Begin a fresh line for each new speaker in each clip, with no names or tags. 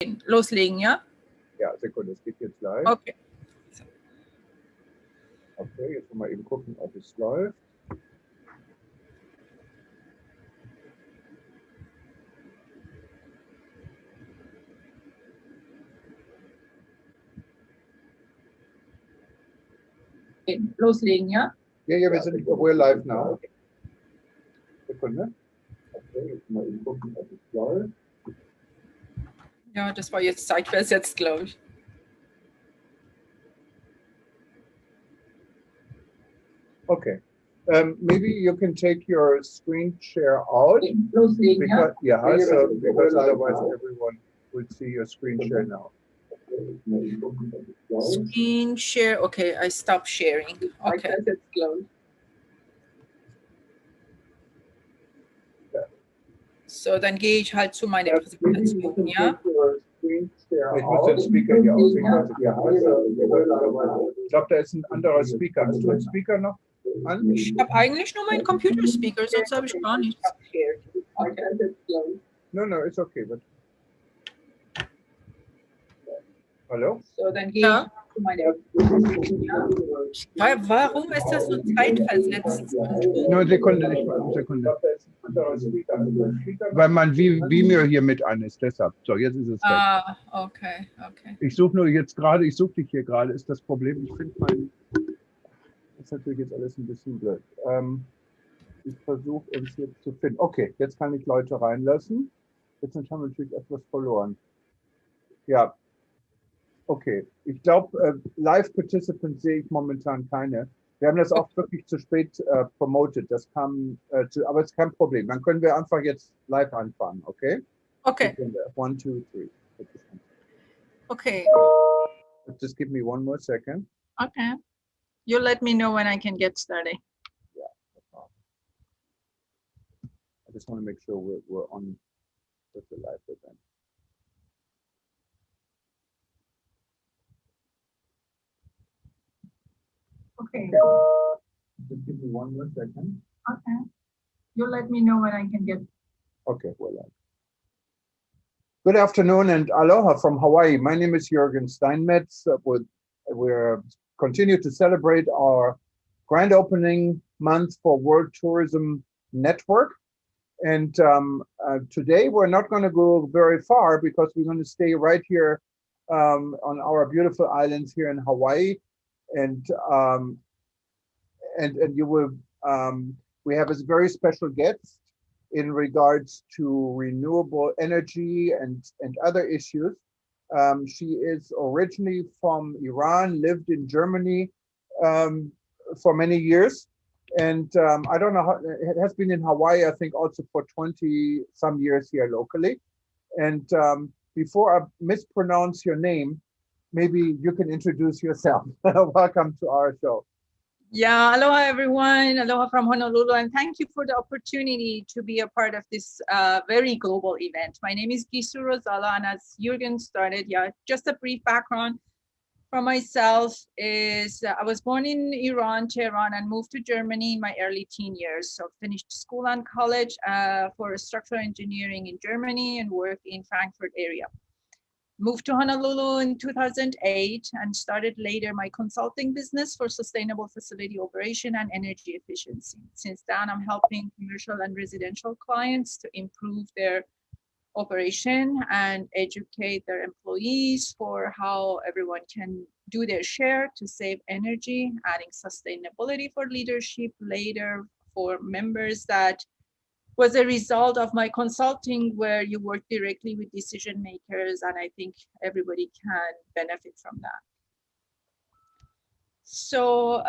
Loslegen, ja?
Ja, Sekunde, es geht jetzt live.
Okay.
Okay, jetzt mal eben gucken, ob es läuft.
Loslegen, ja?
Ja, we're live now. Sekunde. Okay, jetzt mal eben gucken, ob es läuft.
Ja, das war jetzt zeitversetzt, glaube ich.
Okay. Maybe you can take your screen share out.
Loslegen, ja?
Because otherwise everyone will see your screen share now.
Screen share. Okay, I stop sharing. Okay. So, dann gehe ich halt zu meiner Präsentation, ja?
Ich muss den Speaker hier auswählen. Ich glaube, da ist ein anderer Speaker. Hast du einen Speaker noch an?
Ich habe eigentlich nur meinen Computerspeaker, sonst habe ich gar nichts.
No, it's okay. But... Hallo?
So, dann gehe ich zu meiner Präsentation, ja? Warum ist das so zeitversetzt?
Nur Sekunde. Weil mein Vimeo hier mit an ist, deshalb. So, jetzt ist es weg.
Okay.
Ich suche dich hier gerade, ist das Problem. Ich finde das ist natürlich jetzt alles ein bisschen blöd. Ich versuche uns jetzt zu finden. Okay, jetzt kann ich Leute reinlassen. Jetzt haben wir natürlich etwas verloren. Ja. Okay, ich glaube, Live-Participants sehe ich momentan keine. Wir haben das auch wirklich zu spät promoted. Das kam, aber es ist kein Problem. Dann können wir einfach jetzt live anfangen, okay?
Okay.
1, 2, 3.
Okay.
Just give me one more second.
Okay. You let me know when I can get started.
Yeah, no problem. I just want to make sure we're on with the live event.
Okay.
Just give me one more second.
Okay. You let me know when I can get.
Okay, well done. Good afternoon and aloha from Hawaii. My name is Jürgen Steinmetz. We're continue to celebrate our grand opening month for World Tourism Network. And today we're not going to go very far because we're going to stay right here on our beautiful islands here in Hawaii. And you will we have a very special guest in regards to renewable energy and other issues. She is originally from Iran, lived in Germany for many years, and I don't know how it has been in Hawaii, I think also for 20 some years here locally. And before I mispronounce your name, maybe you can introduce yourself. Welcome to our show.
Yeah, aloha everyone, aloha from Honolulu, and thank you for the opportunity to be a part of this very global event. My name is Gisu Rosala, and as Jürgen started, just a brief background from myself is I was born in Iran, Tehran, and moved to Germany in my early teen years. So finished school and college for structural engineering in Germany and worked in Frankfurt area. Moved to Honolulu in 2008 and started later my consulting business for sustainable facility operation and energy efficiency. Since then, I'm helping commercial and residential clients to improve their operation and educate their employees for how everyone can do their share to save energy, adding sustainability for leadership later for members. That was a result of my consulting where you work directly with decision makers, and I think everybody can benefit from that. So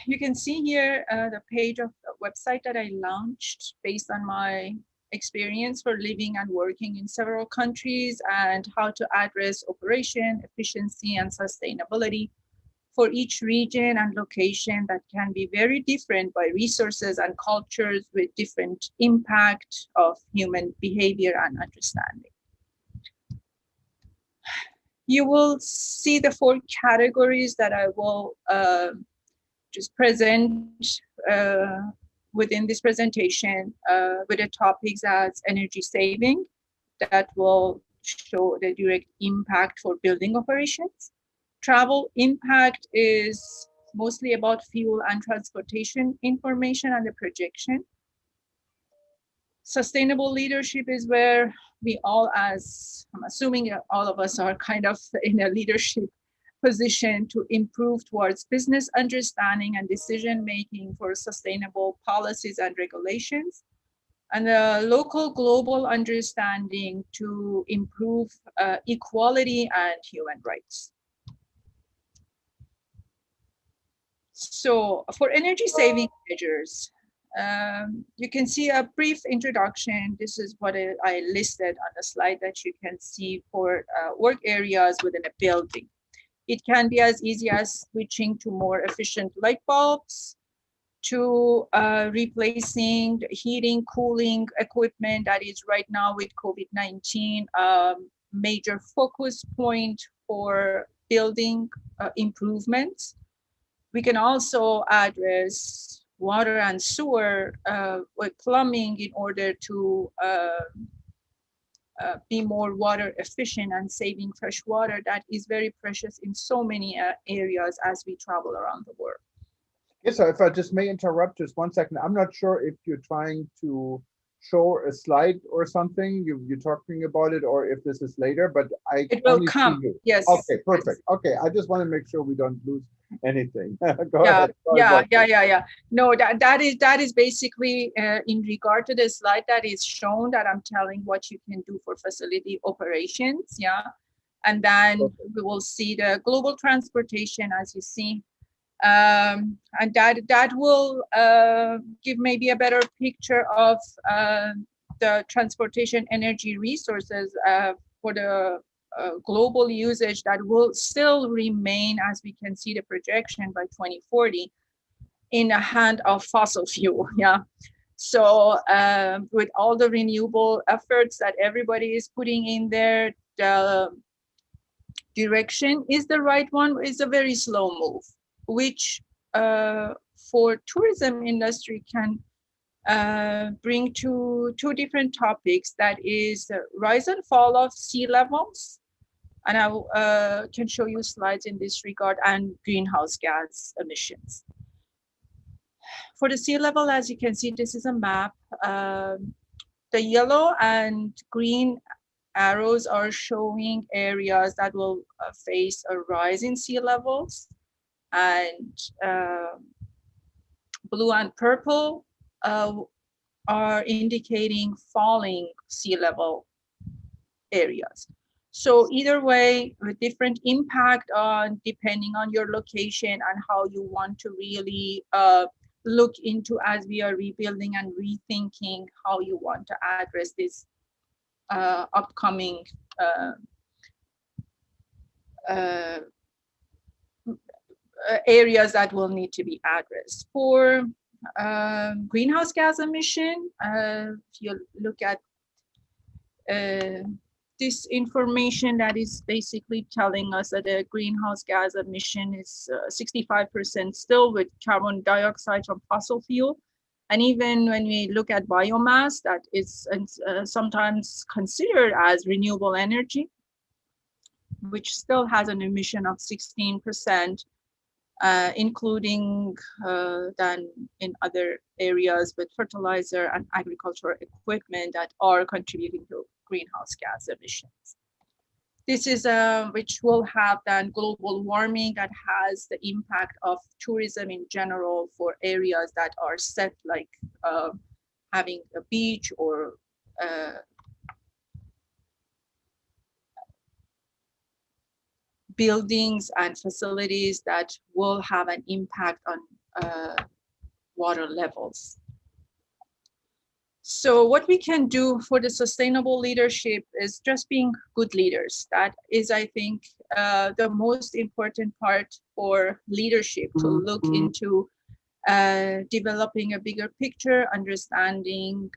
you can see here the page of the website that I launched based on my experience for living and working in several countries and how to address operation, efficiency, and sustainability for each region and location that can be very different by resources and cultures with different impact of human behavior and understanding. You will see the 4 categories that I will just present within this presentation with the topics as energy saving, that will show the direct impact for building operations. Travel impact is mostly about fuel and transportation information and the projection. Sustainable leadership is where we all, as I'm assuming all of us are kind of in a leadership position to improve towards business understanding and decision making for sustainable policies and regulations, and a local global understanding to improve equality and human rights. So for energy saving measures, you can see a brief introduction. This is what I listed on the slide that you can see for work areas within a building. It can be as easy as switching to more efficient light bulbs, to replacing the heating, cooling equipment that is right now with COVID-19 major focus point for building improvements. We can also address water and sewer with plumbing in order to be more water efficient and saving fresh water that is very precious in so many areas as we travel around the world.
Yes, so if I just may interrupt just 1 second, I'm not sure if you're trying to show a slide or something, you're talking about it, or if this is later, but
it will come. Yes.
Okay, perfect. Okay, I just want to make sure we don't lose anything. Go
ahead.
Yeah.
No, that is basically in regard to the slide that is shown, that I'm telling what you can do for facility operations. Yeah. And then we will see the global transportation, as you see. And that will give maybe a better picture of the transportation energy resources for the global usage that will still remain, as we can see the projection by 2040, in the hand of fossil fuel. Yeah. So with all the renewable efforts that everybody is putting in there, the direction is the right one. It's a very slow move, which for tourism industry can bring to two different topics. That is rise and fall of sea levels, and I can show you slides in this regard, and greenhouse gas emissions. For the sea level, as you can see, this is a map. The yellow and green arrows are showing areas that will face a rise in sea levels, and blue and purple are indicating falling sea level areas. So either way, with different impact on depending on your location and how you want to really look into as we are rebuilding and rethinking how you want to address this upcoming areas that will need to be addressed. For greenhouse gas emission, if you look at this information, that is basically telling us that the greenhouse gas emission is 65% still with carbon dioxide from fossil fuel. And even when we look at biomass, that is sometimes considered as renewable energy, which still has an emission of 16%, including than in other areas with fertilizer and agricultural equipment that are contributing to greenhouse gas emissions. This is which will have then global warming that has the impact of tourism in general for areas that are set, like having a beach or buildings and facilities that will have an impact on water levels. So what we can do for the sustainable leadership is just being good leaders. That is, I think, the most important part for leadership, to look into developing a bigger picture, understanding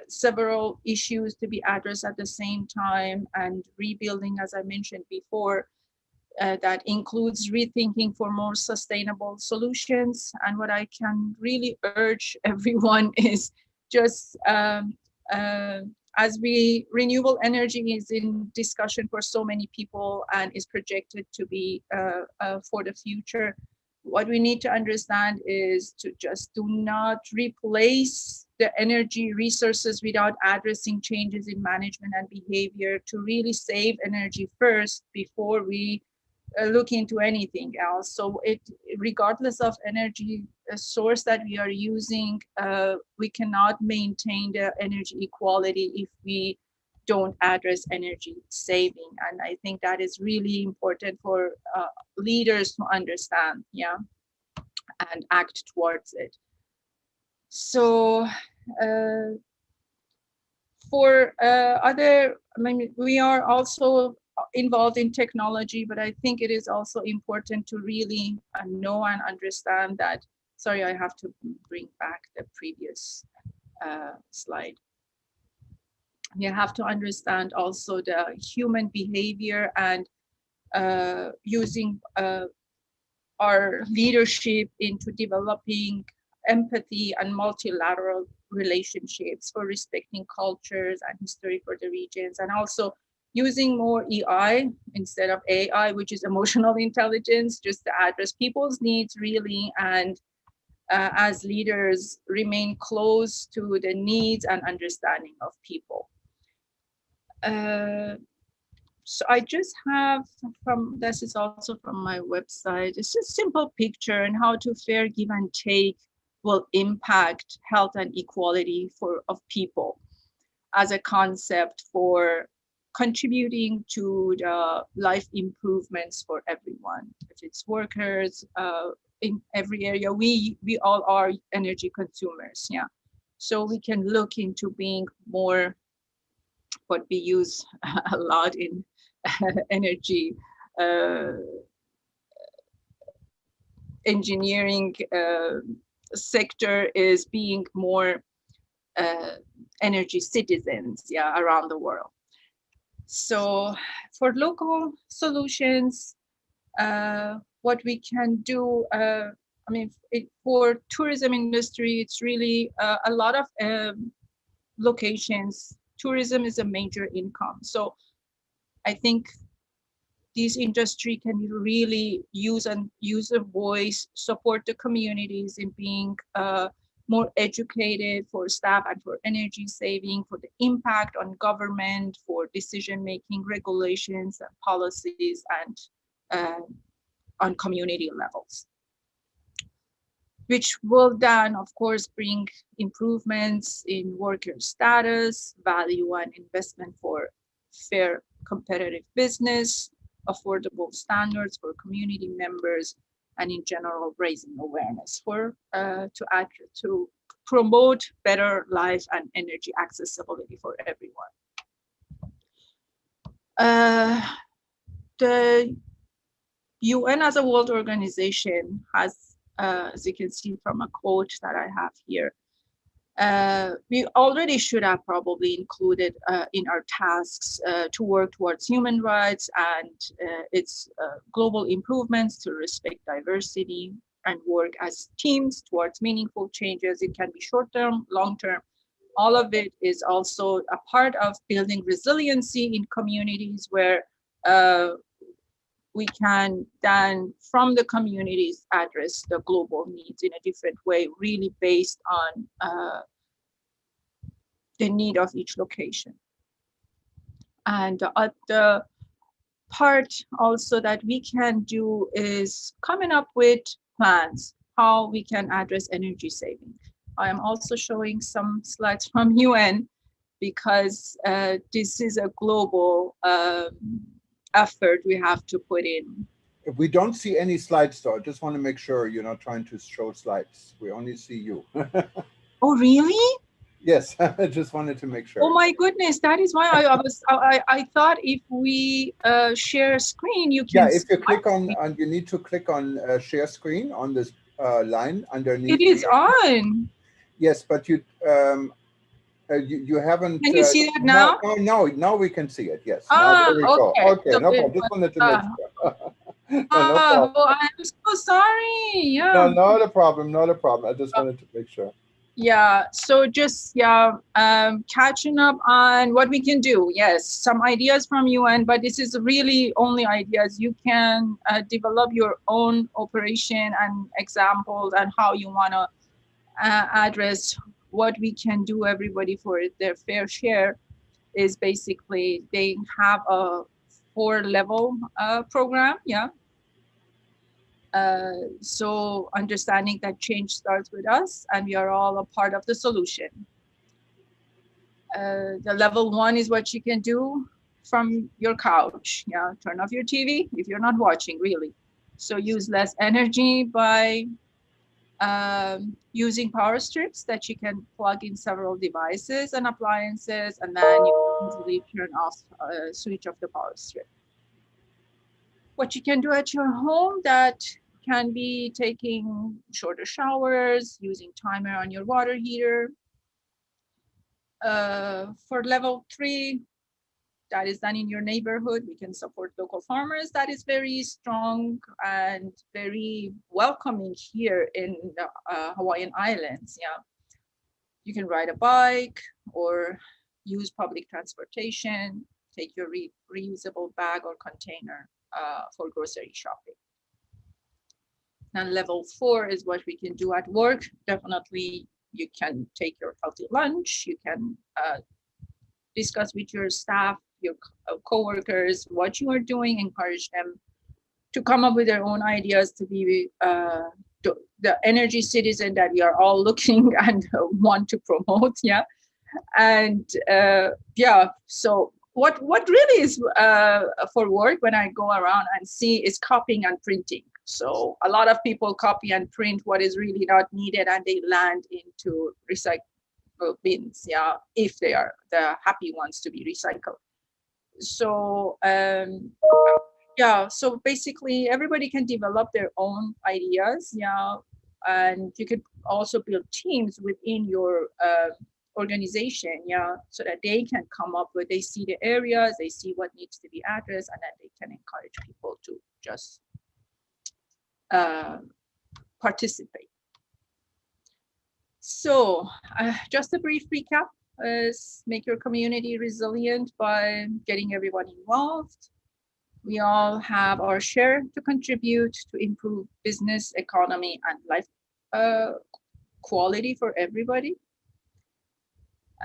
several issues to be addressed at the same time, and rebuilding, as I mentioned before, that includes rethinking for more sustainable solutions. And what I can really urge everyone is just as renewable energy is in discussion for so many people and is projected to be for the future, what we need to understand is to just do not replace the energy resources without addressing changes in management and behavior, to really save energy first before we look into anything else. So regardless of energy source that we are using, we cannot maintain the energy equality if we don't address energy saving. And I think that is really important for leaders to understand, yeah, and act towards it. So for other, I mean, we are also involved in technology, but I think it is also important to really know and understand that, sorry, I have to bring back the previous slide. You have to understand also the human behavior and using our leadership into developing empathy and multilateral relationships for respecting cultures and history for the regions, and also using more EI instead of AI, which is emotional intelligence, just to address people's needs really, and as leaders remain close to the needs and understanding of people. So I just have this is also from my website, it's a simple picture and how to fair give and take will impact health and equality of people as a concept for contributing to the life improvements for everyone. If it's workers, in every area, we all are energy consumers, yeah. So we can look into being more, what we use a lot in energy engineering sector is being more energy citizens, yeah, around the world. So for local solutions, what we can do, I mean, for tourism industry, it's really a lot of locations. Tourism is a major income. So I think this industry can really use a voice, support the communities in being more educated for staff and for energy saving, for the impact on government, for decision-making regulations and policies, and on community levels, which will then, of course, bring improvements in worker status, value and investment for fair competitive business, affordable standards for community members, and in general raising awareness for to promote better life and energy accessibility for everyone. The UN as a world organization has, as you can see from a quote that I have here, we already should have probably included in our tasks to work towards human rights and its global improvements, to respect diversity and work as teams towards meaningful changes. It can be short-term, long-term. All of it is also a part of building resiliency in communities where we can then, from the communities, address the global needs in a different way, really based on the need of each location. And the part also that we can do is coming up with plans, how we can address energy saving. I am also showing some slides from UN because this is a global effort we have to put in.
We don't see any slides though. I just want to make sure you're not trying to show slides. We only see you.
Oh, really?
Yes, I just wanted to make sure.
Oh my goodness, that is why I thought if we share a screen, you can.
Yeah, if you click on, you need to click on share screen on this line underneath.
It is on.
Yes, but you haven't.
Can you see that now?
Now we can see it. Yes. Now there we go. Okay,
so
no problem. Just wanted to make sure.
No problem. Oh, I'm so sorry. Yeah.
No, not a problem. Not a problem. I just wanted to make sure.
Yeah, so just catching up on what we can do. Yes, some ideas from UN, but this is really only ideas. You can develop your own operation and examples and how you want to address what we can do. Everybody for their fair share is basically they have a 4-level program. Yeah. So understanding that change starts with us and we are all a part of the solution. The level 1 is what you can do from your couch. Yeah, turn off your TV if you're not watching, really. So use less energy by using power strips that you can plug in several devices and appliances, and then you can easily turn off, switch off the power strip. What you can do at your home, that can be taking shorter showers, using timer on your water heater. For level 3, that is done in your neighborhood. We can support local farmers. That is very strong and very welcoming here in the Hawaiian Islands. Yeah, you can ride a bike or use public transportation, take your reusable bag or container for grocery shopping. And level 4 is what we can do at work. Definitely, you can take your healthy lunch. You can discuss with your staff, your coworkers, what you are doing. Encourage them to come up with their own ideas to be the energy citizen that we are all looking and want to promote. Yeah, and so what really is for work when I go around and see is copying and printing. So a lot of people copy and print what is really not needed, and they land into recycle bins. Yeah, if they are the happy ones to be recycled. So so basically everybody can develop their own ideas. Yeah, and you could also build teams within your organization. Yeah, so that they can come up with, they see the areas, they see what needs to be addressed, and then they can encourage people to just participate. So just a brief recap is make your community resilient by getting everyone involved. We all have our share to contribute to improve business, economy, and life quality for everybody.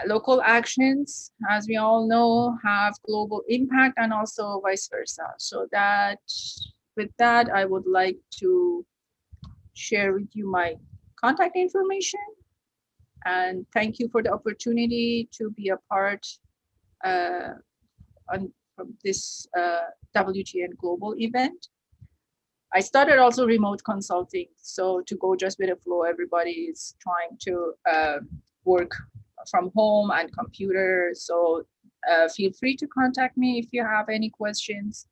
Local actions, as we all know, have global impact and also vice versa. So with that, I would like to share with you my contact information. And thank you for the opportunity to be a part from this WGN Global event. I started also remote consulting. So to go just with the flow, everybody is trying to work from home and computer. So feel free to contact me if you have any questions.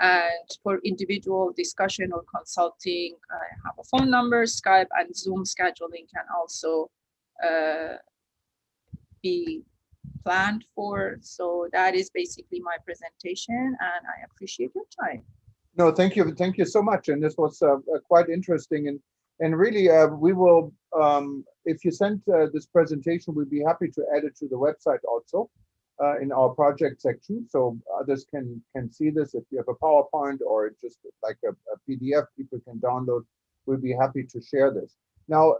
And for individual discussion or consulting, I have a phone number. Skype and Zoom scheduling can also be planned for. So that is basically my presentation, and I appreciate your time.
No, thank you so much. And this was quite interesting. And really, we will, if you send this presentation, we'd be happy to add it to the website also in our project section, so others can see this. If you have a PowerPoint or just like a PDF, people can download. We'd be happy to share this. Now,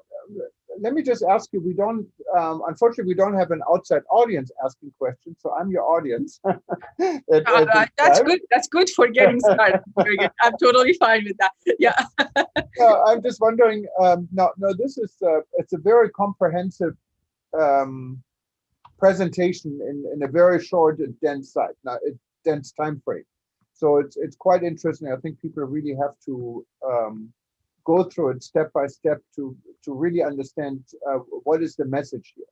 let me just ask you, we don't, unfortunately, we don't have an outside audience asking questions, so I'm your audience.
That's good. That's good for getting started. Very good. I'm totally fine with that. Yeah.
I'm just wondering, no, this is, it's a very comprehensive presentation in a very short and dense dense time frame. So it's quite interesting. I think people really have to go through it step by step to really understand what is the message here.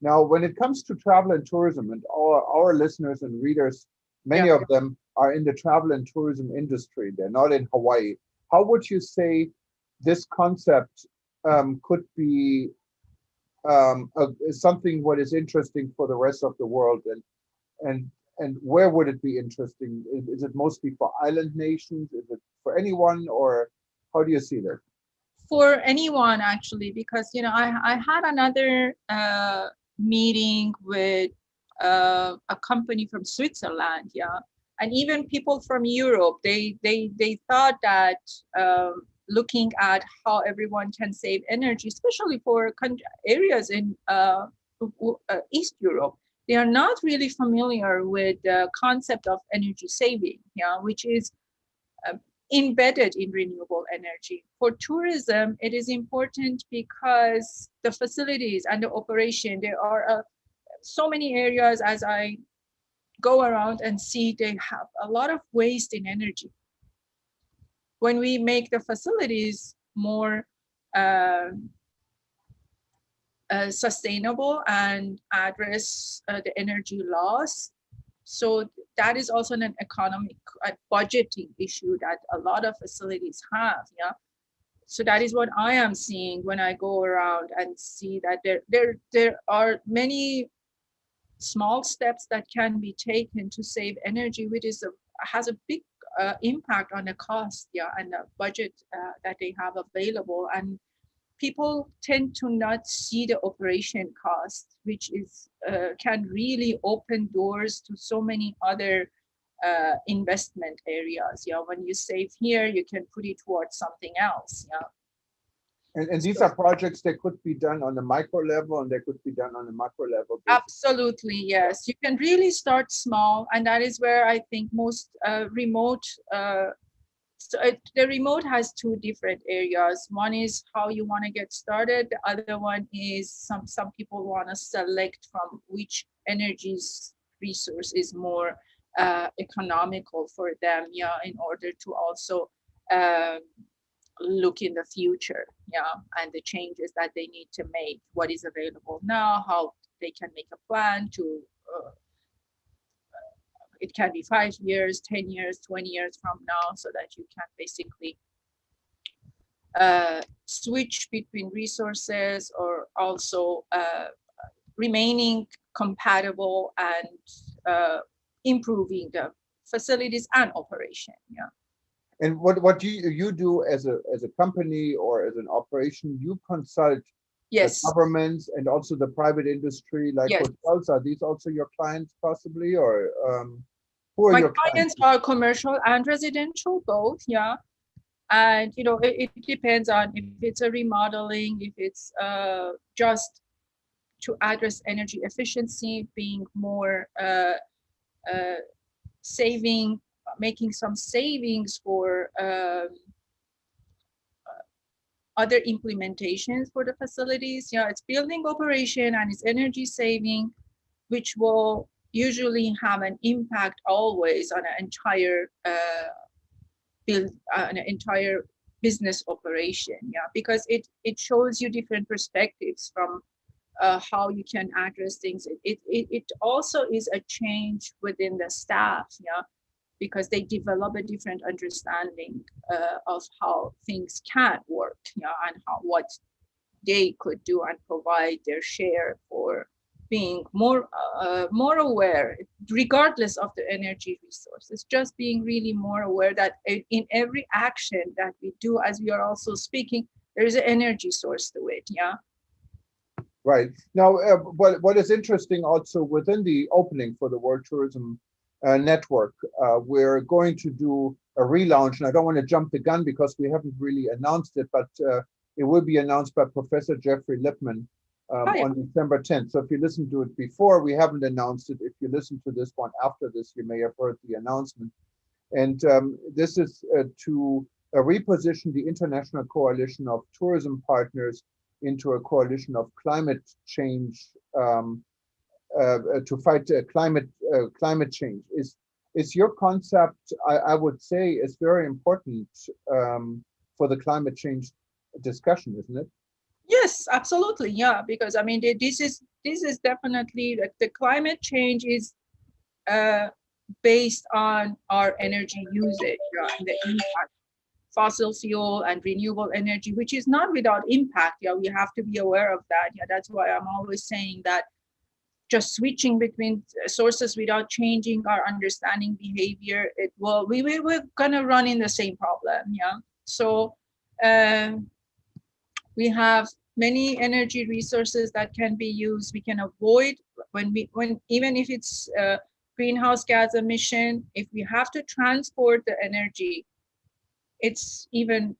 Now, when it comes to travel and tourism, and our listeners and readers, many of them are in the travel and tourism industry. They're not in Hawaii. How would you say this concept could be something what is interesting for the rest of the world, and where would it be interesting? Is it mostly for island nations? Is it for anyone, or how do you see that?
for anyone actually, because I had another meeting with a company from Switzerland, yeah, and even people from Europe. They thought that looking at how everyone can save energy, especially for areas in East Europe, they are not really familiar with the concept of energy saving, yeah, which is uh, embedded in renewable energy. For tourism, it is important because the facilities and the operation, there are so many areas as I go around and see, they have a lot of waste in energy. When we make the facilities more uh, sustainable and address the energy loss, so that is also an economic budgeting issue that a lot of facilities have, yeah. So that is what I am seeing when I go around and see that there are many small steps that can be taken to save energy, which has a big impact on the cost, yeah, and the budget that they have available. And people tend to not see the operation cost, which is can really open doors to so many other investment areas. Yeah, when you save here, you can put it towards something else. Yeah.
And these are projects that could be done on the micro level and they could be done on the macro level.
Absolutely, yes. You can really start small, and that is where I think most remote. The remote has two different areas. One is how you want to get started. The other one is some people want to select from which energy's resource is more economical for them. Yeah, in order to also look in the future, yeah, and the changes that they need to make, what is available now, how they can make a plan to it can be 5 years, 10 years, 20 years from now, so that you can basically switch between resources, or also remaining compatible and improving the facilities and operation, yeah.
And what do you do as a company or as an operation? You consult the
Yes.
governments and also the private industry, like
Yes.
hotels. Are these also your clients possibly, or who are
My
your
clients
clients?
are commercial and residential, both, yeah. And it depends on if it's a remodeling, if it's just to address energy efficiency, being more saving, making some savings for other implementations for the facilities. Yeah, it's building operation and it's energy saving, which will usually have an impact always on an entire business operation. Yeah, because it shows you different perspectives from how you can address things. It also is a change within the staff, yeah, because they develop a different understanding of how things can work, yeah, and what they could do and provide their share for being more aware, regardless of the energy resources. Just being really more aware that in every action that we do, as we are also speaking, there is an energy source to it. Yeah.
Right. Now, what is interesting also within the opening for the World Tourism Network, we're going to do a relaunch, and I don't want to jump the gun because we haven't really announced it, but it will be announced by Professor Jeffrey Lipman on December 10th. So if you listened to it before, we haven't announced it. If you listen to this one after this, you may have heard the announcement. And this is to reposition the International Coalition of Tourism Partners into a coalition of climate change to fight climate change. Is your concept, I would say, is very important for the climate change discussion, isn't it?
Yes, absolutely. Yeah, because I mean, this is definitely the climate change is based on our energy usage, yeah, and the impact fossil fuel and renewable energy, which is not without impact. Yeah, we have to be aware of that. Yeah, that's why I'm always saying that just switching between sources without changing our understanding behavior, we're gonna run in the same problem. Yeah. So We have many energy resources that can be used. We can avoid even if it's greenhouse gas emission, if we have to transport the energy, it's even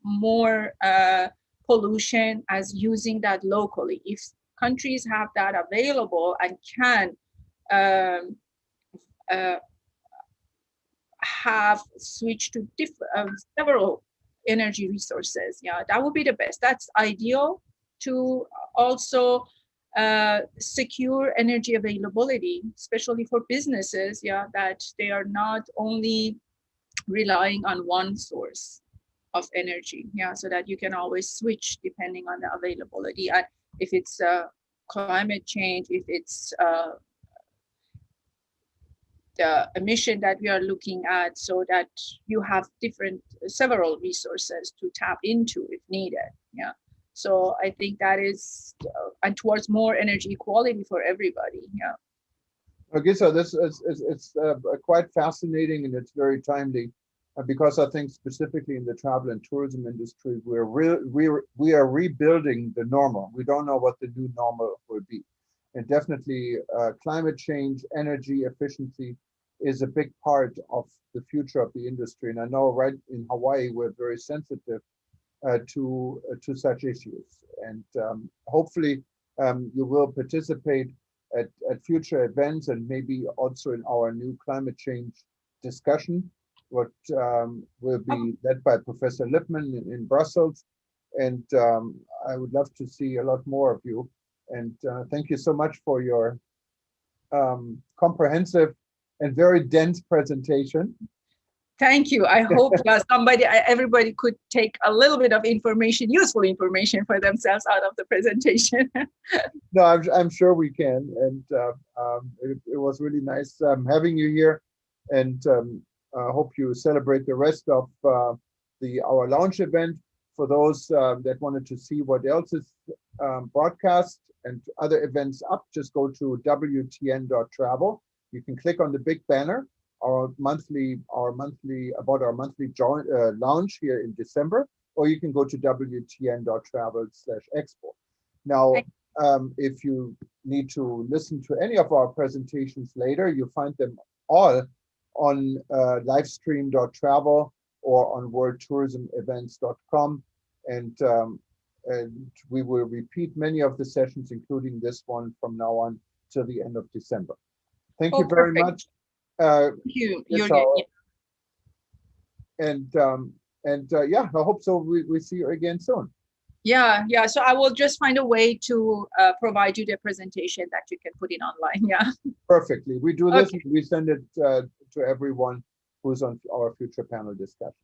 more pollution as using that locally. If countries have that available and can um, uh, have switched to several energy resources, yeah, that would be the best. That's ideal to also secure energy availability, especially for businesses, yeah, that they are not only relying on one source of energy, yeah, so that you can always switch depending on the availability. And if it's climate change, if it's the emission that we are looking at, so that you have several resources to tap into if needed, yeah. So I think that is and towards more energy equality for everybody, yeah.
Okay, so this is it's quite fascinating, and it's very timely because I think specifically in the travel and tourism industry, we are rebuilding the normal. We don't know what the new normal will be, and definitely climate change, energy efficiency is a big part of the future of the industry. And I know right in Hawaii we're very sensitive to such issues, and hopefully you will participate at future events and maybe also in our new climate change discussion, what will be led by Professor Lippmann in Brussels. And I would love to see a lot more of you. And thank you so much for your comprehensive and very dense presentation.
Thank you. I hope everybody could take a little bit of information, useful information for themselves out of the presentation.
No, I'm sure we can. And it was really nice having you here. And I hope you celebrate the rest of our launch event. For those that wanted to see what else is broadcast and other events up, just go to WTN.travel. You can click on the big banner, our monthly launch here in December, or you can go to WTN.travel/expo. Now, if you need to listen to any of our presentations later, you find them all on livestream.travel or on worldtourismevents.com. And we will repeat many of the sessions, including this one, from now on till the end of December. Thank you very much.
Thank you.
And yeah, I hope so. We see you again soon.
Yeah. So I will just find a way to provide you the presentation that you can put in online. Yeah.
Perfectly. We do this. Okay. We send it to everyone who's on our future panel discussion.